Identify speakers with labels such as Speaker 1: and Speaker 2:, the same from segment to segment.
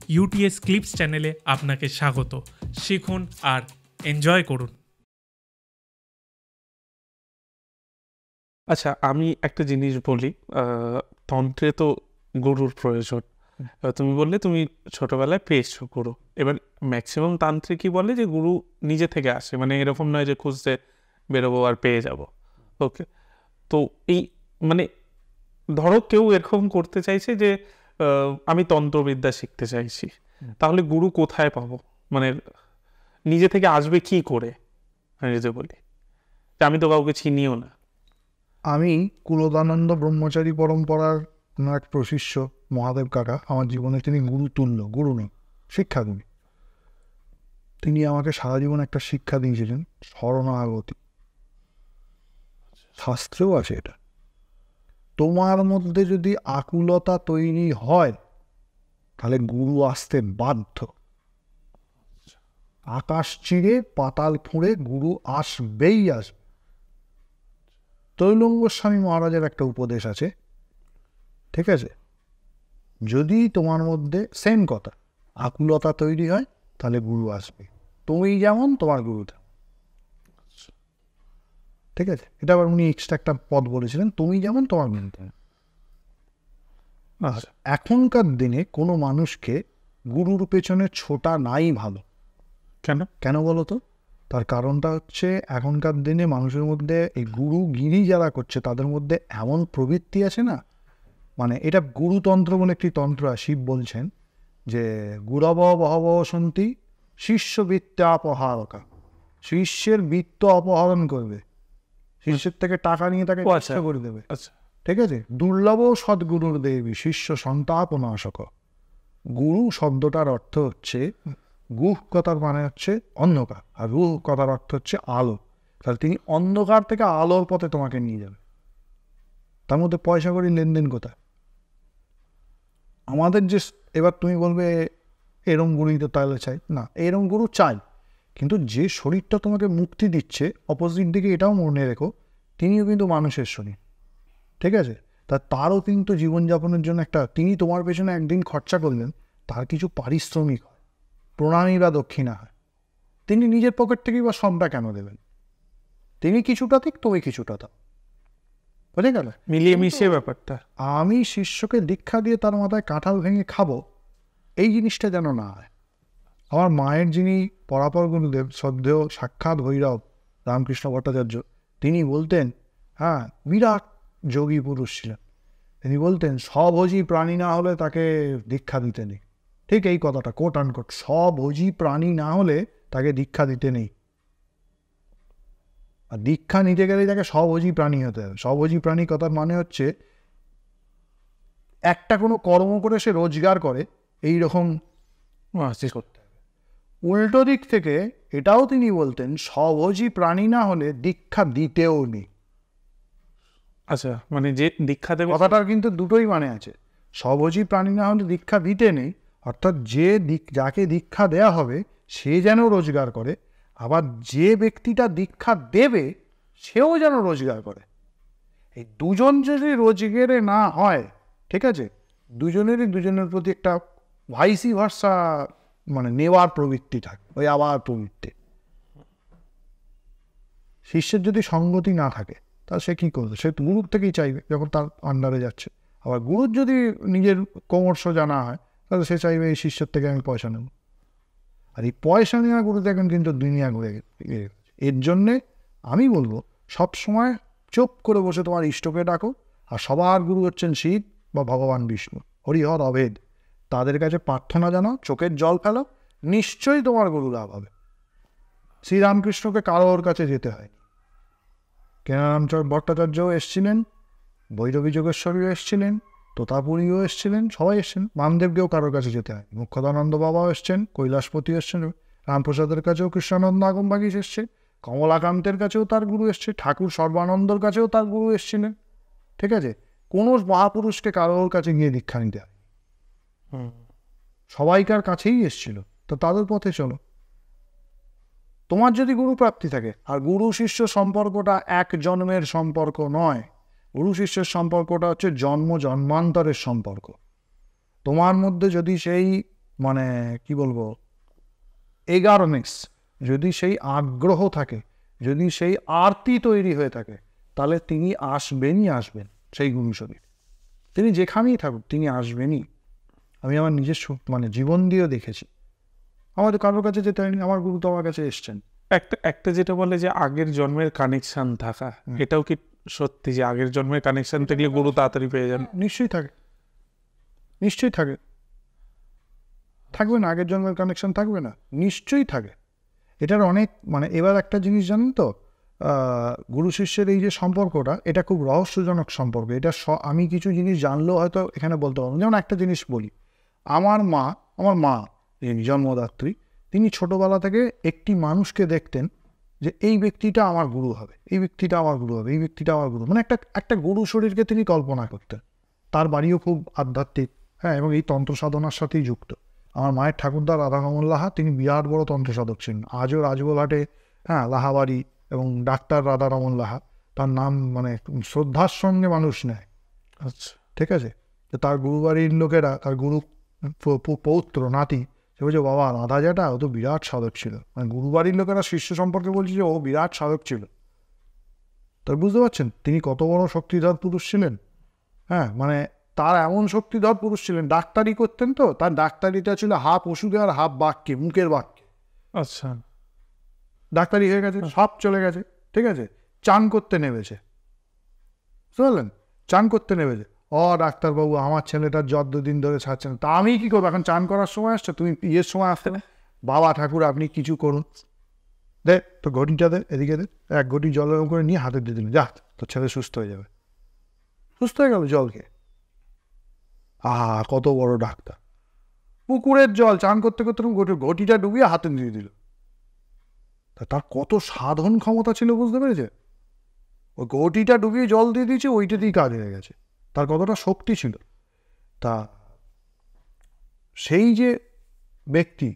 Speaker 1: UTS clips চ্যানেলে আপনাকে স্বাগত। শিখুন আর এনজয় করুন।
Speaker 2: আচ্ছা, আমি একটা জিনিস বলি, তন্ত্রে তো গুরুর প্রয়োজন। তুমি বললে তুমি ছোটবেলায় পেয়েছো গুরু। এবার ম্যাক্সিমাম তান্ত্রিকই বলে যে গুরু নিজে থেকে আসে, মানে এরকম নয় যে খুঁজতে বেরোবো আর পেয়ে যাব। ওকে, তো এই মানে ধরো কেউ এরকম করতে চাইছে যে আমি তন্ত্রবিদ্যা শিখতে চাইছি, তাহলে গুরু কোথায় পাবো? মানে নিজে থেকে আসবে কি করে? আমি যদি বলি যে আমি তো কাউকে চিনিও না।
Speaker 3: আমি কুলদানন্দ ব্রহ্মচারী পরম্পরার কোনো এক প্রশিষ্য মহাদেব কাকা আমার জীবনে তিনি গুরু তুল্য, গুরু নয়, শিক্ষাগুরু। তিনি আমাকে সারা জীবন একটা শিক্ষা দিয়েছিলেন, শরণাগতি। শাস্ত্রেও আছে এটা। তোমার মধ্যে যদি আকুলতা তৈরি হয় তাহলে গুরু আসতে বাধ্য। আকাশ চিরে পাতাল ফুঁড়ে গুরু আসবেই আসবে। তৈলঙ্গ স্বামী মহারাজের একটা উপদেশ আছে, ঠিক আছে? যদি তোমার মধ্যে সেম কথা আকুলতা তৈরি হয় তাহলে গুরু আসবে। তুমি যেমন তোমার গুরু তেমন, ঠিক আছে? এটা আবার উনি এক্সট্রা একটা পদ বলেছিলেন, তুমি যেমন তোমার গুরু তেমন। আর এখনকার দিনে কোনো মানুষকে গুরুর পেছনে ছোটা নাই ভালো।
Speaker 2: কেন
Speaker 3: কেন বলো তো? তার কারণটা হচ্ছে এখনকার দিনে মানুষের মধ্যে এই গুরুগিরি যারা করছে তাদের মধ্যে এমন প্রবৃত্তি আছে না, মানে এটা গুরুতন্ত্র বলে একটি তন্ত্র, শিব বলছেন যে গুরব বহব সন্তি শিষ্য বিত্তাপহারকা, শিষ্যের বৃত্ত অপহরণ করবে, শিষ্যের থেকে টাকা নিয়ে তাকে চেষ্টা করে দেবে।
Speaker 2: আচ্ছা,
Speaker 3: ঠিক আছে? দুর্লভ সদ্গুরুর দেবী শিষ্য সন্তাপনাশক। গুরু শব্দটার অর্থ হচ্ছে, গুহ কথার মানে হচ্ছে অন্ধকার, আর রুহ কথার অর্থ হচ্ছে আলো। তাহলে তিনি অন্ধকার থেকে আলোর পথে তোমাকে নিয়ে যাবে। তার মধ্যে পয়সা করি লেনদেন কোথায়? আমাদের যে, এবার তুমি বলবে এরম গুরুই তো তাহলে চাই না, এরম গুরু চাই, কিন্তু যে শরীরটা তোমাকে মুক্তি দিচ্ছে অপোজিট দিকে এটাও মনে রেখো তিনিও কিন্তু মানুষের শরীর, ঠিক আছে? তারও কিন্তু জীবনযাপনের জন্য একটা, তিনি তোমার পেছনে একদিন খরচা করলেন, তার কিছু পারিশ্রমিক হয়, প্রণামী বা দক্ষিণা হয়। তিনি নিজের পকেট থেকেই বা সবটা কেন দেবেন? তিনি কিছুটা দিক, তুমি কিছুটা দাও, বুঝে গেল?
Speaker 2: মিলিয়ে মিশিয়ে ব্যাপারটা।
Speaker 3: আমি শিষ্যকে দীক্ষা দিয়ে তার মাথায় কাঁঠাল ভেঙে খাবো, এই জিনিসটা যেন না হয়। আমার মায়ের যিনি পরাপর গুরুদেব শ্রদ্ধেয় সাক্ষাৎ ভৈরব রামকৃষ্ণ ভট্টাচার্য, তিনি বলতেন, হ্যাঁ, বিরাট যোগী পুরুষ ছিলেন, তিনি বলতেন স্বভোজী প্রাণী না হলে তাকে দীক্ষা দিতে নেই। ঠিক এই কথাটা কোট আনকোট, স্বভোজী প্রাণী না হলে তাকে দীক্ষা দিতে নেই। আর দীক্ষা নিতে গেলে তাকে স্বভোজী প্রাণী হতে হবে। স্বভোজী প্রাণী কথার মানে হচ্ছে একটা কোনো কর্ম করে সে রোজগার করে, এই রকম করতে হবে। উল্টো দিক থেকে এটাও তিনি বলতেন স্বভোজী প্রাণী না হলে দীক্ষা দিতেও নেই।
Speaker 2: আচ্ছা, মানে যে দীক্ষা দেবে,
Speaker 3: কথাটার কিন্তু দুটোই মানে আছে। স্বভোজী প্রাণী না হলে দীক্ষা দিতে নেই, অর্থাৎ যাকে দীক্ষা দেয়া হবে সে যেন রোজগার করে, আবার যে ব্যক্তিটা দীক্ষা দেবে সেও যেন রোজগার করে। এই দুজন যদি রোজগারে না হয়, ঠিক আছে, দুজনের প্রতি একটা ভাইসি ভার্সা মানে নেওয়ার প্রবৃত্তি থাকে, ওই আবার প্রবৃত্তি। শিষ্যের যদি সঙ্গতি না থাকে তাহলে সে কী করবে? সে গুরুর থেকেই চাইবে যখন তার আন্ডারে যাচ্ছে। আবার গুরুর যদি নিজের কোমর সোজা না হয় তাহলে সে চাইবে এই শিষ্যের থেকে আমি পয়সা নেব। আর এই পয়সা নেওয়া গুরু দেখেন কিন্তু দুনিয়া ঘুরে গেছে। এর জন্যে আমি বলবো সবসময় চুপ করে বসে তোমার ইষ্টকে ডাকো। আর সবার গুরু হচ্ছেন শিব বা ভগবান বিষ্ণু, হরিহর অভেদ। তাদের কাছে প্রার্থনা জানাও, চোখের জল ফেলো, নিশ্চয়ই তোমার গুরু লাভ হবে। শ্রীরামকৃষ্ণকে কারোর কাছে যেতে হয়, কেনারাম ভট্টাচার্যও এসছিলেন, ভৈরবী যোগেশ্বরীও এসছিলেন, তোতাপুরীও এসছিলেন, সবাই এসছেন। বামদেবকেও কারোর কাছে যেতে হয়। মুখ্যদানন্দ বাবাও এসছেন, কৈলাসপতি এসছেন, রামপ্রসাদের কাছেও কৃষ্ণানন্দ আগমবাগীশ এসছে, কমলাকান্তের কাছেও তার গুরু এসছে, ঠাকুর সর্বানন্দর কাছেও তার গুরু এসছিলেন, ঠিক আছে? কোনো মহাপুরুষকে কারোর কাছে গিয়ে দীক্ষা নিতে হয়, সবাইকার কাছেই এসছিল। তো তাদের পথে চলো। তোমার যদি গুরু প্রাপ্তি থাকে, আর গুরু শিষ্য সম্পর্কটা এক জন্মের সম্পর্ক নয়, গুরু শিষ্যের সম্পর্কটা হচ্ছে জন্ম জন্মান্তরের সম্পর্ক। তোমার মধ্যে যদি সেই মানে কি বলবো, এগারনেস, যদি সেই আগ্রহ থাকে, যদি সেই আরতি তৈরি হয়ে থাকে, তাহলে তিনি আসবেনই আসবেন সেই গুরু শরীর। তিনি যেখানেই থাকুক তিনি আসবেনই। আমি আমার নিজের মানে জীবন দিয়েও দেখেছি। আমাদের কারোর কাছে যেতে হয়নি, আমার গুরু তো আমার কাছে এসছেন।
Speaker 2: একটা একটা যেটা বলে যে আগের জন্মের কানেকশন থাকা, এটাও কি সত্যি যে আগের জন্মের কানেকশন থাকলে গুরু তাড়াতাড়ি পেয়ে যান?
Speaker 3: নিশ্চয়ই থাকে, নিশ্চয়ই থাকে। থাকবে না আগের জন্মের কানেকশন থাকবে না? নিশ্চয়ই থাকে। এটার অনেক মানে, এবার একটা জিনিস জানেন তো, গুরু শিষ্যের এই যে সম্পর্কটা, এটা খুব রহস্যজনক সম্পর্ক। এটা আমি কিছু জিনিস জানলেও হয়তো এখানে বলতে পারবো। যেমন একটা জিনিস বলি, আমার মা যিনি জন্মদাত্রী, তিনি ছোটবেলা থেকে একটি মানুষকে দেখতেন যে এই ব্যক্তিটা আমার গুরু হবে, এই ব্যক্তিটা আমার গুরু হবে, এই ব্যক্তিটা আমার গুরু, মানে একটা গুরু শরীরকে তিনি কল্পনা করতেন। তার বাড়িও খুব আধ্যাত্মিক, হ্যাঁ, এবং এই তন্ত্র সাধনার সাথেই যুক্ত। আমার মায়ের ঠাকুরদা রাধারমন লাহা, তিনি বিরাট বড় তন্ত্র সাধক ছিলেন। আজও রাজগোলহাটে, হ্যাঁ, লাহাবাড়ি এবং ডাক্তার রাধারমন লাহা, তার নাম মানে শ্রদ্ধার সঙ্গে মানুষ নেয়।
Speaker 2: আচ্ছা,
Speaker 3: ঠিক আছে। তো তার গুরুবাড়ির লোকেরা, তার গুরু পৌত্র নাতি, সে বলছে বাবা রাধা যেটা, ও তো বিরাট সাধক ছিল। মানে গুরুবাড়ির লোকেরা শিষ্য সম্পর্কে বলছে যে ও বিরাট সাধক ছিল। তার বুঝতে পারছেন তিনি কত বড় শক্তিধর পুরুষ ছিলেন। হ্যাঁ, মানে তার এমন শক্তিধর পুরুষ ছিলেন, ডাক্তারি করতেন তো, তার ডাক্তারিটা ছিল হাফ ওষুধে আর হাফ বাক্যে, মুখের বাক্যে।
Speaker 2: আচ্ছা,
Speaker 3: ডাক্তারি হয়ে গেছে, সব চলে গেছে, ঠিক আছে। চান করতে নেমেছে, বুঝলেন, চান করতে নেমেছে। ডাক্তারবাবু আমার ছেলেটার জ্বর 2 দিন ধরে ছাড়ছে না। তা আমি কি করবো, এখন চান করার সময় আসছে, তুমি ইয়ের সময় আসতে না। বাবা ঠাকুর আপনি কিছু করুন, দে তো ঘটিটা দে, এদিকে দে, 1 ঘটি জল করে নিয়ে হাতে দিয়ে দিল, যা তোর ছেলে সুস্থ হয়ে যাবে। সুস্থ হয়ে গেল জল খেয়ে। কত বড় ডাক্তার! পুকুরের জল চান করতে করতে ঘটিটা ডুবিয়ে হাতে দিয়ে দিল। তার কত সাধন ক্ষমতা ছিল বুঝতে পেরেছে? ওই ঘটিটা ডুবিয়ে জল দিয়ে দিয়েছে, ওইটা দিয়ে কাজ হয়ে গেছে। তার কতটা শক্তি ছিল। তা সেই যে ব্যক্তি,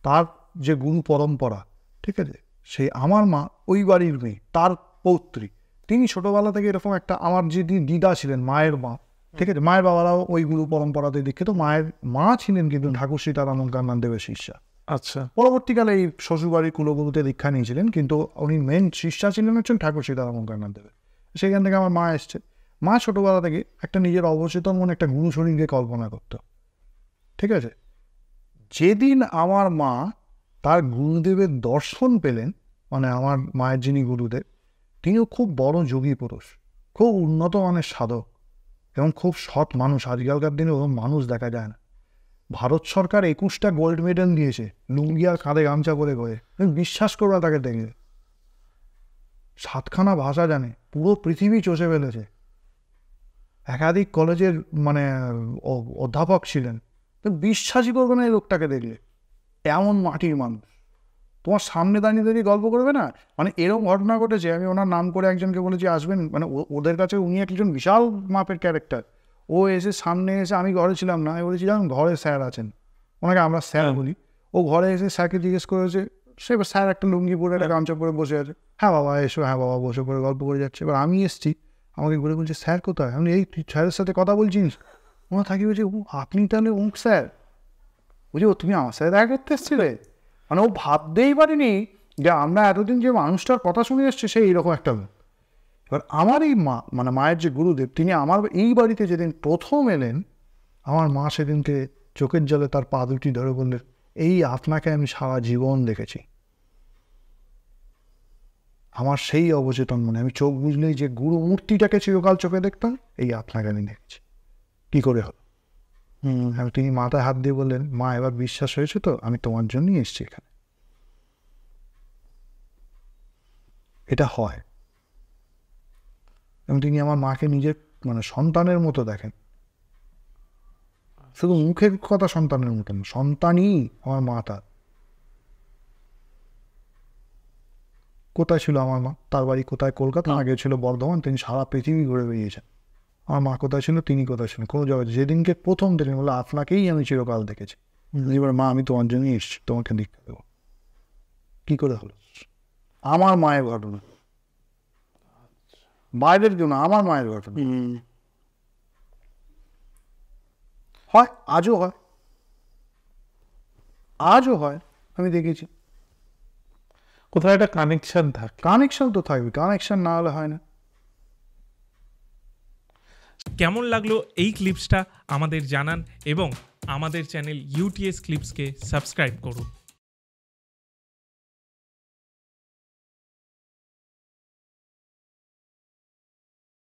Speaker 3: তার যে গুরু পরম্পরা, ঠিক আছে, সেই আমার মা ওই বাড়ির মেয়ে, তার পৌত্রী, তিনি ছোটবেলা থেকে এরকম একটা, আমার যে দিদা ছিলেন মায়ের মা, ঠিক আছে, মায়ের বাবারাও ওই গুরু পরম্পরাতে দীক্ষিত। মায়ের মা ছিলেন কিন্তু ঠাকুর সীতারাম কান্নান দেবের শিষ্যা।
Speaker 2: আচ্ছা,
Speaker 3: পরবর্তীকালে এই শ্বশুরবাড়ির কুলগুরুতে দীক্ষা নিয়েছিলেন, কিন্তু উনি মেন শিষ্যা ছিলেন হচ্ছেন ঠাকুর সীতারাম কান্নান দেবের। সেখান থেকে আমার মা এসছে। মা ছোটবেলা থেকে একটা নিজের অবচেতন মনে একটা গুরু শরীরকে কল্পনা করত, ঠিক আছে। যেদিন আমার মা তার গুরুদেবের দর্শন পেলেন, মানে আমার মায়ের যিনি গুরুদেব, তিনিও খুব বড় যোগী পুরুষ, খুব উন্নত মানের সাধক এবং খুব সৎ মানুষ। আজকালকার দিনে ওরকম মানুষ দেখা যায় না। ভারত সরকার 21টা গোল্ড মেডেল দিয়েছে, লুঙ্গি আর কাঁধে গামছা করে করে। বিশ্বাস করবা তাকে দেখে, 7খানা ভাষা জানে, পুরো পৃথিবী চষে ফেলেছে। একাধিক কলেজের মানে অধ্যাপক ছিলেন। বিশ্বাসই করবে না এই লোকটাকে দেখলে, এমন মাটির মানুষ। তোমার সামনে দাঁড়িয়ে দাঁড়িয়ে গল্প করবে না, মানে এরকম ঘটনা ঘটেছে। আমি ওনার নাম করে একজনকে বলেছি আসবেন, মানে ওদের কাছে উনি একজন বিশাল মাপের ক্যারেক্টার। ও এসে সামনে এসে, আমি ঘরে ছিলাম না, আমি বলেছিলাম ঘরে স্যার আছেন, ওনাকে আমরা স্যার বলি। ও ঘরে এসে স্যারকে জিজ্ঞেস করেছে, সে স্যার একটা লুঙ্গি পরে একটা গামছা পরে বসে আছে। হ্যাঁ বাবা এসো, হ্যাঁ বাবা বসে পড়ে গল্প করে যাচ্ছে। এবার আমি এসছি, আমাকে ঘুরে বলছে স্যার কোথায়? আমি এই তুই স্যারের সাথে কথা বলছিস? ওনার থাকি বলছে আপনি তাহলে অমুক স্যার? বুঝি ও তুমি আমার সাথে দেখা করতে এসছিলে? মানে ও ভাবতেই পারিনি যে আমরা এতদিন যে মানুষটার কথা শুনে এসছে সেই এরকম একটা লোক। এবার আমার এই মা, মানে মায়ের যে গুরুদেব, তিনি আমার এই বাড়িতে যেদিন প্রথম এলেন, আমার মা সেদিনকে চোখের জলে তার পা দুটি ধরে বললেন, এই আপনাকে আমি সারা জীবন দেখেছি। আমার সেই অবচেতন মনে, আমি চোখ বুঝলেই যে গুরু মূর্তিটাকে চিরকাল চোখে দেখতাম, এই আপনাকে আমি দেখেছি। কী করে হলো? তিনি মাথায় হাত দিয়ে বললেন, মা এবার বিশ্বাস হয়েছে তো, আমি তোমার জন্যই এসেছি এখানে। এটা হয়। এবং তিনি আমার মাকে নিজের মানে সন্তানের মতো দেখেন। শুধু মুখের কথা সন্তানের মতো না, সন্তানই আমার মা। তার কোথায় ছিল আমার মা? তার বাড়ি কোথায়? কলকাতা, আগে ছিল বর্ধমান। তিনি সারা পৃথিবী ঘুরে বেরিয়েছেন। আমার মা কোথায় ছিল, তিনি কোথায় ছিলেন, কোনো জায়গায়। যেদিনকে প্রথম দিন বলে আপনাকেই আমি চিরকাল দেখেছি। এবার মা আমি তোমার জন্যই এসছি, তোমাকে দীক্ষা দেবো। কী করে হলো? আমার মায়ের ঘটনা, বাইরের জন্য আমার মায়ের ঘটনা। হয়, আজও হয়। আজও হয়, আমি দেখেছি।
Speaker 2: কোথাও একটা কানেকশন থাকে।
Speaker 3: কানেকশন তো থাকবে, কানেকশন না হলে হয় না।
Speaker 1: কেমন লাগলো এই ক্লিপসটা আমাদের জানান এবং আমাদের চ্যানেল ইউটিএস ক্লিপসকে সাবস্ক্রাইব করুন।